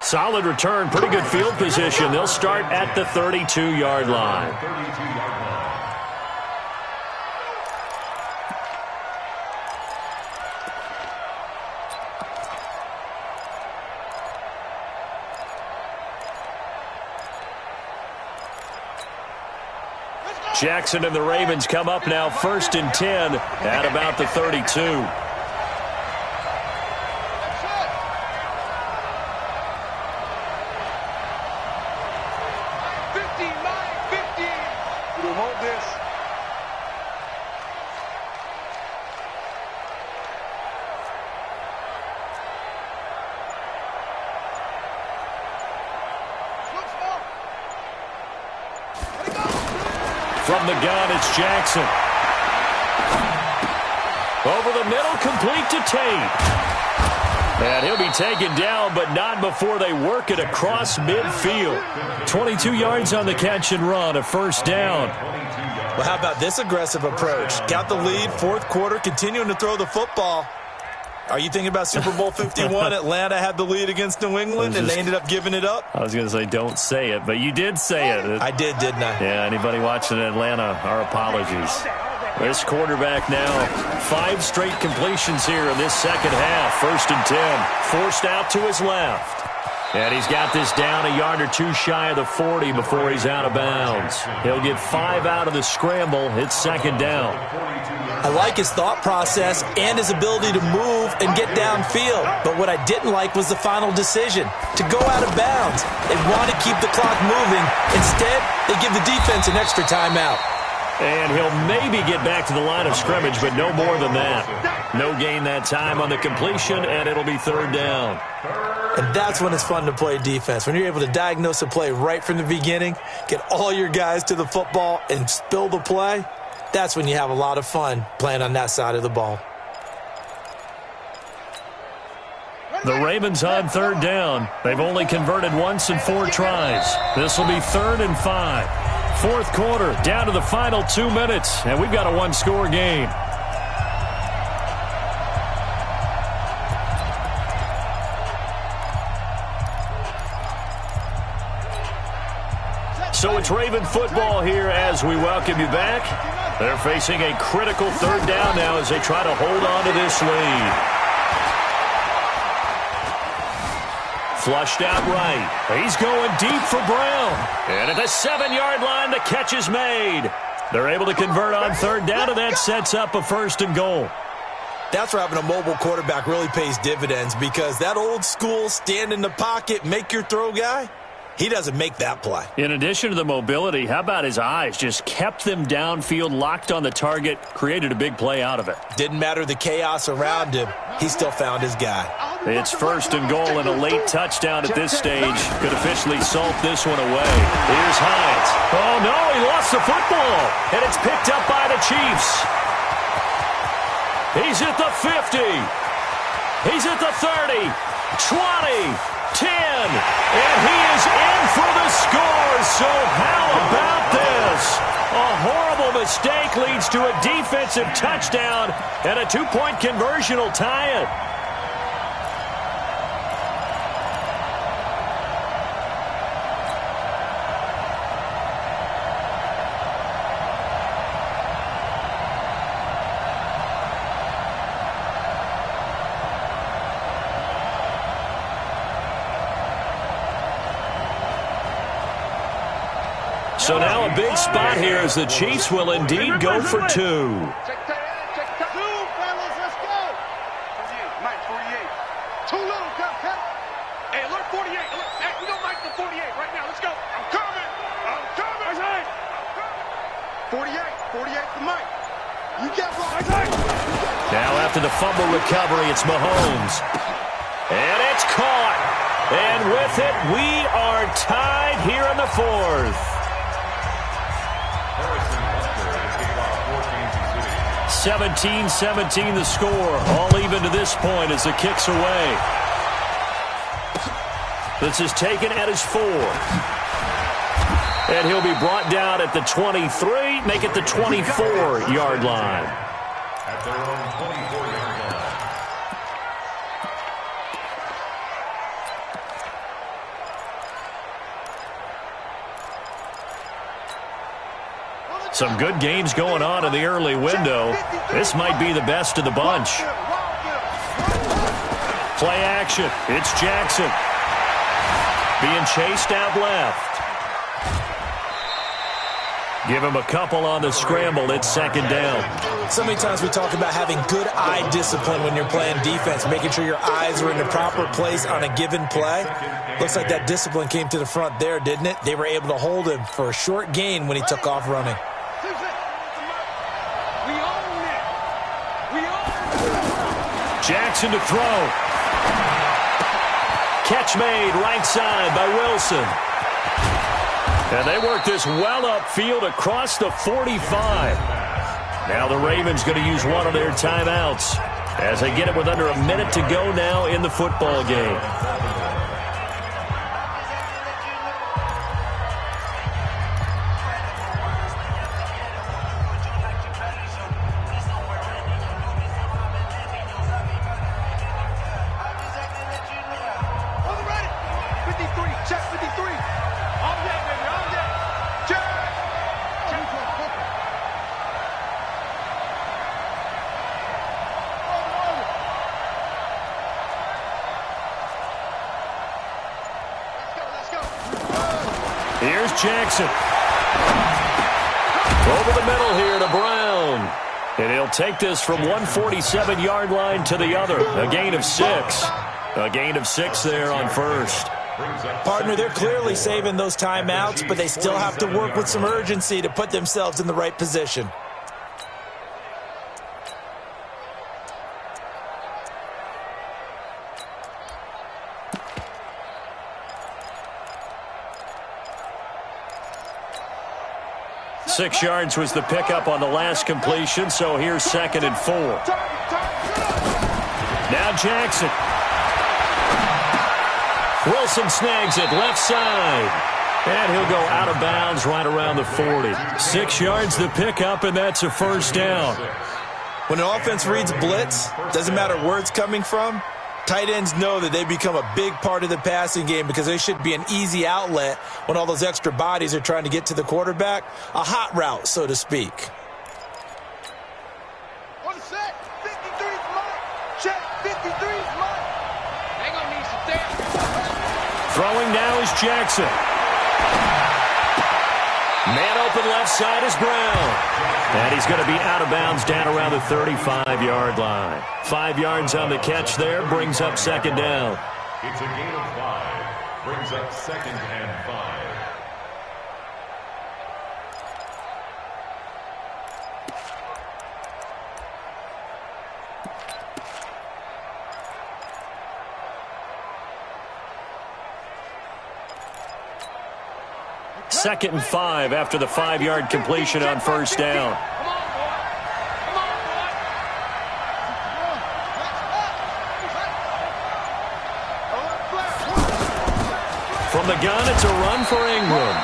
Solid return, pretty good field position. They'll start at the 32-yard line. Jackson and the Ravens come up now 1st and 10 at about the 32. 59, 50. We'll hold this. From the gun, it's Jackson. Over the middle, complete to Tate. And he'll be taken down, but not before they work it across midfield. 22 yards on the catch and run, a first down. Well, how about this aggressive approach? Got the lead, 4th quarter, continuing to throw the football. Are you thinking about Super Bowl 51? Atlanta had the lead against New England, and they ended up giving it up? I was going to say don't say it, but you did say it. I did, didn't I? Yeah, anybody watching Atlanta, our apologies. This quarterback now, 5 straight completions here in this second half. 1st and 10, forced out to his left. And he's got this down a yard or 2 shy of the 40 before he's out of bounds. He'll get 5 out of the scramble. It's 2nd down. I like his thought process and his ability to move and get downfield. But what I didn't like was the final decision, to go out of bounds. They want to keep the clock moving. Instead, they give the defense an extra timeout. And he'll maybe get back to the line of scrimmage, but no more than that. No gain that time on the completion, and it'll be 3rd down. And that's when it's fun to play defense. When you're able to diagnose a play right from the beginning, get all your guys to the football, and spill the play, that's when you have a lot of fun playing on that side of the ball. The Ravens on 3rd down. They've only converted once in 4 tries. This will be 3rd and 5. 4th quarter, down to the final 2 minutes, and we've got a 1-score game. So it's Raven football here as we welcome you back. They're facing a critical 3rd down now as they try to hold on to this lead. Flushed out right. He's going deep for Brown. And at the 7-yard line, the catch is made. They're able to convert on 3rd down, and that sets up a 1st and goal. That's where having a mobile quarterback really pays dividends, because that old school stand in the pocket, make your throw guy, he doesn't make that play. In addition to the mobility, how about his eyes? Just kept them downfield, locked on the target, created a big play out of it. Didn't matter the chaos around him. He still found his guy. It's 1st and goal, and a late touchdown at this stage could officially salt this one away. Here's Hines. Oh, no, he lost the football, and it's picked up by the Chiefs. He's at the 50. He's at the 30. 10, and he is in for the score. So how about this? A horrible mistake leads to a defensive touchdown, and a two-point conversion will tie it. So now a big spot here as the Chiefs will indeed go for two. Check two, fellas, let's go. 48, Mike, 48. Too little, cut. Hey, alert 48. Hey, we don't Mike the 48 right now. Let's go. I'm coming. 48 for Mike. You get one. Now after the fumble recovery, it's Mahomes. And it's caught. And with it, we are tied here in the fourth. 17-17 the score. All even to this point as the kick's away. This is taken at his 4. And he'll be brought down at the 23, make it the 24-yard line. At their own 24-yard line. Some good games going on in the early window. This might be the best of the bunch. Play action. It's Jackson. Being chased out left. Give him a couple on the scramble. It's second down. So many times we talk about having good eye discipline when you're playing defense, making sure your eyes are in the proper place on a given play. Looks like that discipline came to the front there, didn't it? They were able to hold him for a short gain when he took off running. Jackson to throw. Catch made right side by Wilson. And they work this well upfield across the 45. Now the Ravens going to use one of their timeouts as they get it with under a minute to go now in the football game. Here's Jackson. Over the middle here to Brown. And he'll take this from 147-yard line to the other. A gain of 6. A gain of 6 there on first. Partner, they're clearly saving those timeouts, but they still have to work with some urgency to put themselves in the right position. Six yards was the pickup on the last completion, so here's second and 4. Now Jackson. Wilson snags it left side. And he'll go out of bounds right around the 40. 6 yards the pickup, and that's a first down. When an offense reads blitz, doesn't matter where it's coming from, tight ends know that they become a big part of the passing game because they should be an easy outlet when all those extra bodies are trying to get to the quarterback. A hot route, so to speak. On the set, 53's Mike. Check, 53's Mike. They gonna need some depth. Throwing now is Jackson. Man open left side is Brown. And he's going to be out of bounds down around the 35-yard line. 5 yards on the catch there, brings up second down. It's a gain of 5, brings up second and 5. Second and 5 after the 5-yard completion on first down. From the gun, it's a run for England.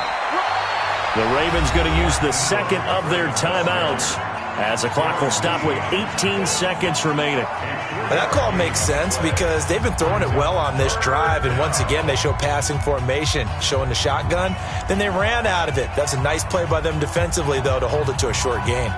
The Ravens going to use the second of their timeouts as the clock will stop with 18 seconds remaining. That call makes sense because they've been throwing it well on this drive, and once again they show passing formation, showing the shotgun. Then they ran out of it. That's a nice play by them defensively, though, to hold it to a short gain.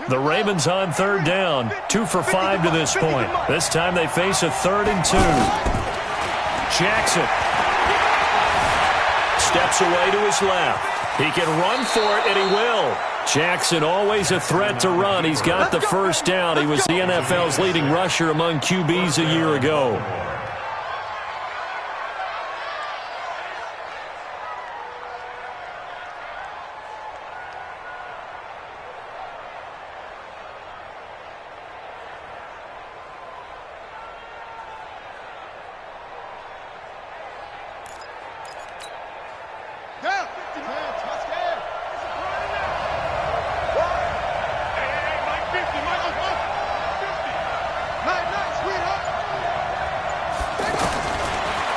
The Ravens on third down, 2 for 5 to this point. This time they face a 3rd and 2. Jackson steps away to his left. He can run for it, and he will. Jackson always a threat to run. He's got the first down. He was the NFL's leading rusher among QBs a year ago.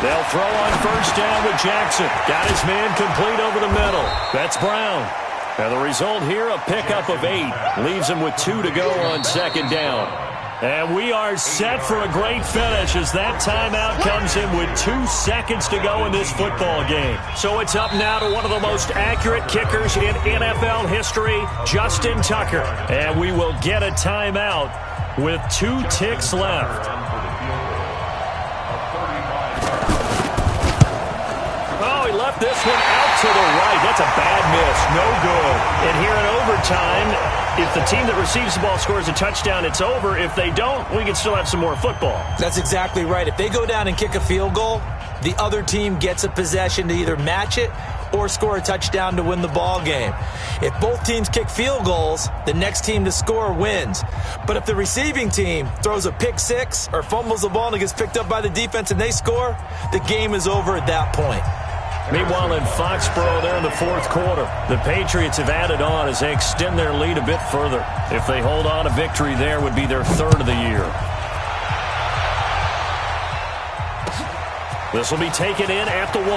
They'll throw on first down with Jackson. Got his man complete over the middle. That's Brown. And the result here, a pickup of 8. Leaves him with 2 to go on second down. And we are set for a great finish as that timeout comes in with 2 seconds to go in this football game. So it's up now to one of the most accurate kickers in NFL history, Justin Tucker. And we will get a timeout with 2 ticks left. Left this one out to the right. That's a bad miss. No good. And here in overtime, if the team that receives the ball scores a touchdown, it's over. If they don't, we can still have some more football. That's exactly right. If they go down and kick a field goal, the other team gets a possession to either match it or score a touchdown to win the ball game. If both teams kick field goals, the next team to score wins. But if the receiving team throws a pick six or fumbles the ball and it gets picked up by the defense and they score, the game is over at that point. Meanwhile, in Foxborough, there in the 4th quarter, the Patriots have added on as they extend their lead a bit further. If they hold on, a victory there would be their 3rd of the year. This will be taken in at the 1.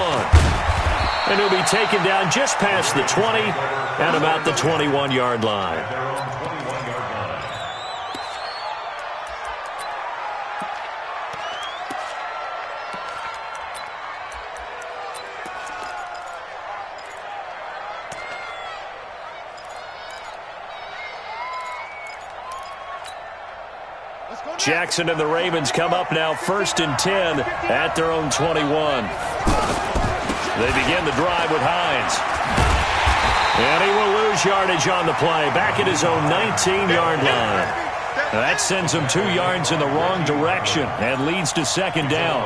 And he'll be taken down just past the 20 and about the 21-yard line. Jackson and the Ravens come up now 1st and 10 at their own 21. They begin the drive with Hines. And he will lose yardage on the play, back at his own 19-yard line. That sends him 2 yards in the wrong direction and leads to 2nd down.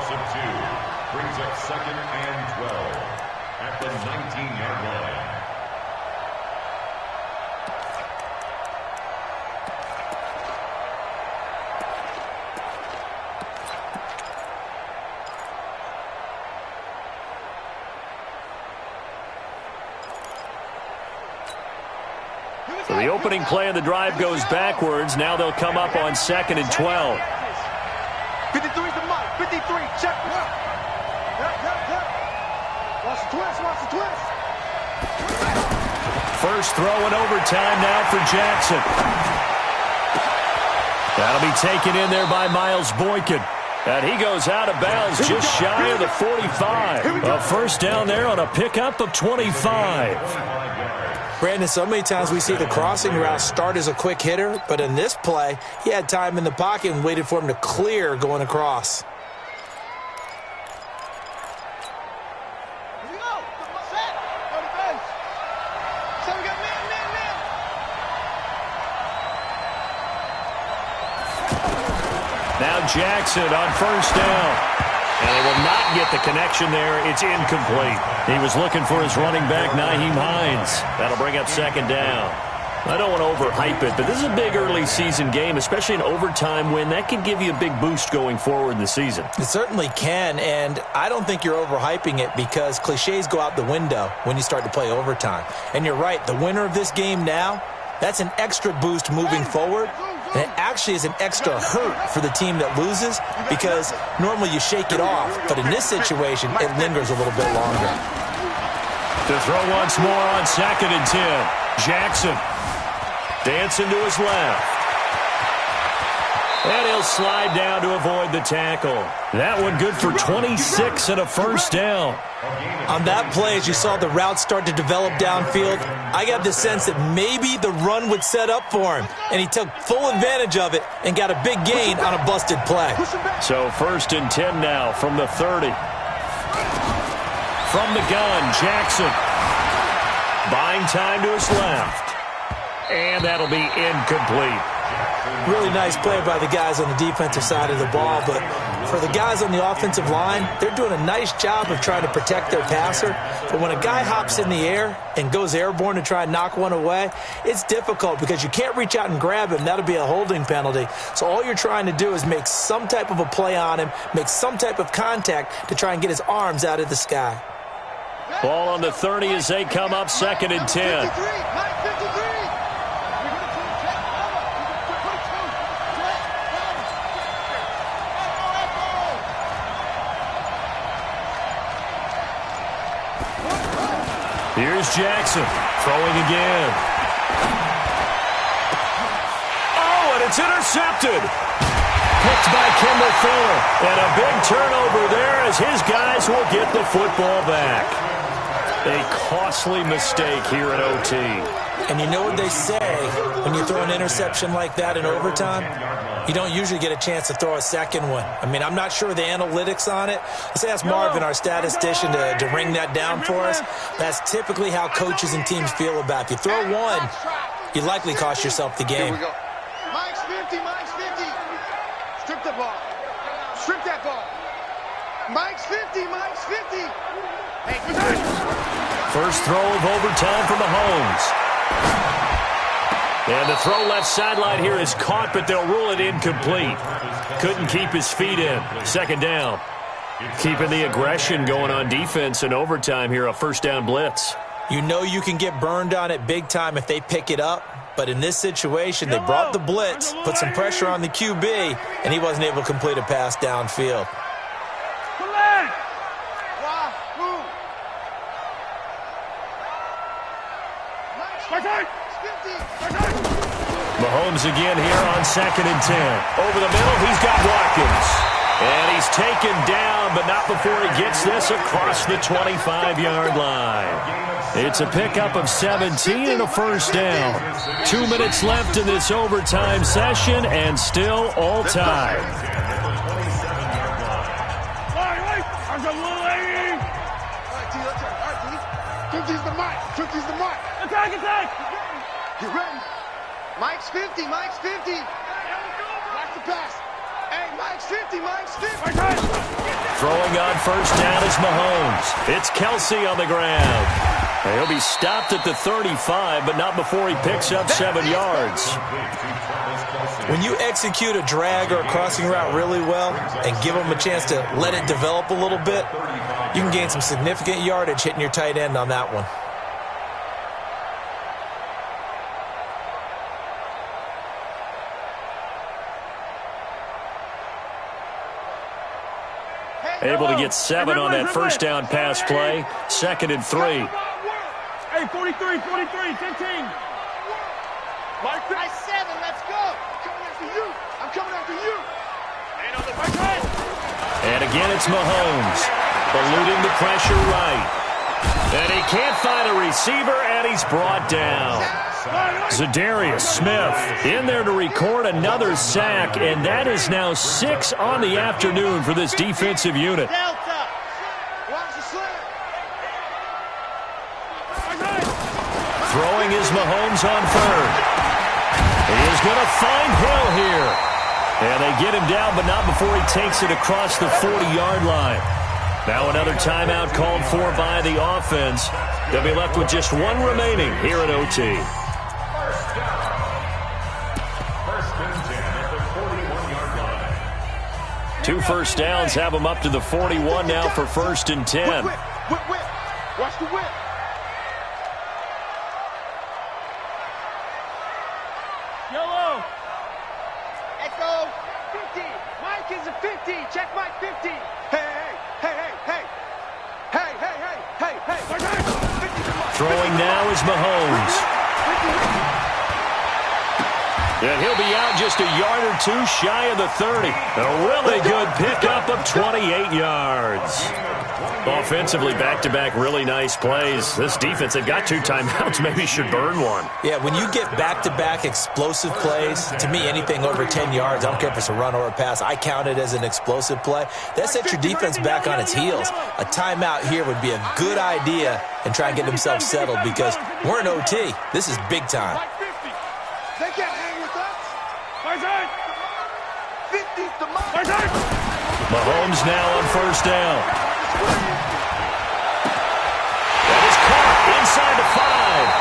Brings up 2nd and 12 at the 19-yard line. So the opening play of the drive goes backwards. Now they'll come up on 2nd and 12. 53's the mark. 53, check. Watch the twist, watch the twist. First throw in overtime now for Jackson. That'll be taken in there by Miles Boykin. And he goes out of bounds just shy of the 45. A first down there on a pickup of 25. Brandon, so many times we see the crossing route start as a quick hitter, but in this play, he had time in the pocket and waited for him to clear going across. Here we go. Set. On the bench. So we got man. Now Jackson on first down. And they will not get the connection there. It's incomplete. He was looking for his running back, Nyheim Hines. That'll bring up 2nd down. I don't want to overhype it, but this is a big early season game, especially an overtime win. That can give you a big boost going forward in the season. It certainly can, and I don't think you're overhyping it because cliches go out the window when you start to play overtime. And you're right, the winner of this game now, that's an extra boost moving forward. And it actually is an extra hurt for the team that loses because normally you shake it off, but in this situation, it lingers a little bit longer. To throw once more on 2nd and 10. Jackson dancing to his left. And he'll slide down to avoid the tackle. That one good for 26 and a first down. On that play, as you saw the route start to develop downfield, I got the sense that maybe the run would set up for him. And he took full advantage of it and got a big gain on a busted play. So 1st and 10 now from the 30. From the gun, Jackson. Buying time to his left. And that'll be incomplete. Really nice play by the guys on the defensive side of the ball, but for the guys on the offensive line, they're doing a nice job of trying to protect their passer. But when a guy hops in the air and goes airborne to try and knock one away, it's difficult because you can't reach out and grab him. That'll be a holding penalty. So all you're trying to do is make some type of a play on him, make some type of contact to try and get his arms out of the sky. Ball on the 30 as they come up 2nd and 10. Here's Jackson throwing again. Oh, and it's intercepted. Picked by Kendall Fuller. And a big turnover there as his guys will get the football back. A costly mistake here at OT. And you know what they say when you throw an interception like that in overtime? You don't usually get a chance to throw a second one. I mean, I'm not sure the analytics on it. Let's ask Marvin, our statistician, to ring that down for us. That's typically how coaches and teams feel about it. If you throw one, you likely cost yourself the game. Here we go. Mike's 50, Mike's 50. Strip the ball. Strip that ball. Mike's 50, Mike's 50. Hey, good. First throw of overtime for Mahomes. And the throw left sideline here is caught, but they'll rule it incomplete. Couldn't keep his feet in. 2nd down. Keeping the aggression going on defense in overtime here, a first down blitz. You know you can get burned on it big time if they pick it up, but in this situation, they brought the blitz, put some pressure on the QB, and he wasn't able to complete a pass downfield. Mahomes again here on 2nd and 10. Over the middle, he's got Watkins. And he's taken down, but not before he gets this across the 25-yard line. It's a pickup of 17 and a first down. 2 minutes left in this overtime session, and still all tied. Attack! You ready? Mike's 50, Mike's 50. Watch the pass. Hey, Mike's 50, Mike's 50. Throwing on first down is Mahomes. It's Kelsey on the ground. He'll be stopped at the 35, but not before he picks up 7 yards. When you execute a drag or a crossing route really well and give them a chance to let it develop a little bit, you can gain some significant yardage hitting your tight end on that one. Able to get 7 on that first down pass play. 2nd and 3. Hey, 43, 15. Mike, I 7, let's go. I'm coming after you. I'm coming after you. And again, it's Mahomes. Eluding the pressure right. And he can't find a receiver, and he's brought down. Zadarius Smith in there to record another sack, and that is now 6 on the afternoon for this defensive unit. Throwing is Mahomes on 3rd. He is going to find Hill here. And they get him down, but not before he takes it across the 40-yard line. Now another timeout called for by the offense. They'll be left with just 1 remaining here at OT. 2 first downs have them up to the 41 now for 1st and 10. Whip. Watch the whip. Yellow. Echo. 50. Mike is a 50. Check Mike 50. Hey. Throwing now is Mahomes. And he'll be out just a yard or two shy of the 30. A really good pickup of 28 yards. Offensively, back-to-back really nice plays. This defense, they've got 2 timeouts, maybe should burn one. Yeah, when you get back-to-back explosive plays, to me, anything over 10 yards, I don't care if it's a run or a pass, I count it as an explosive play. That sets your defense back on its heels. A timeout here would be a good idea and try and get themselves settled because we're in OT. This is big time. They can't hang with us. Right side. 50's the mark. Right side. Mahomes now on 1st down. That is caught inside the 5.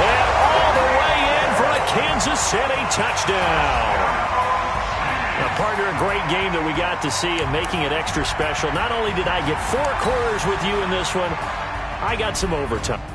And all the way in for a Kansas City touchdown. Now, partner, a great game that we got to see and making it extra special. Not only did I get 4 quarters with you in this one, I got some overtime.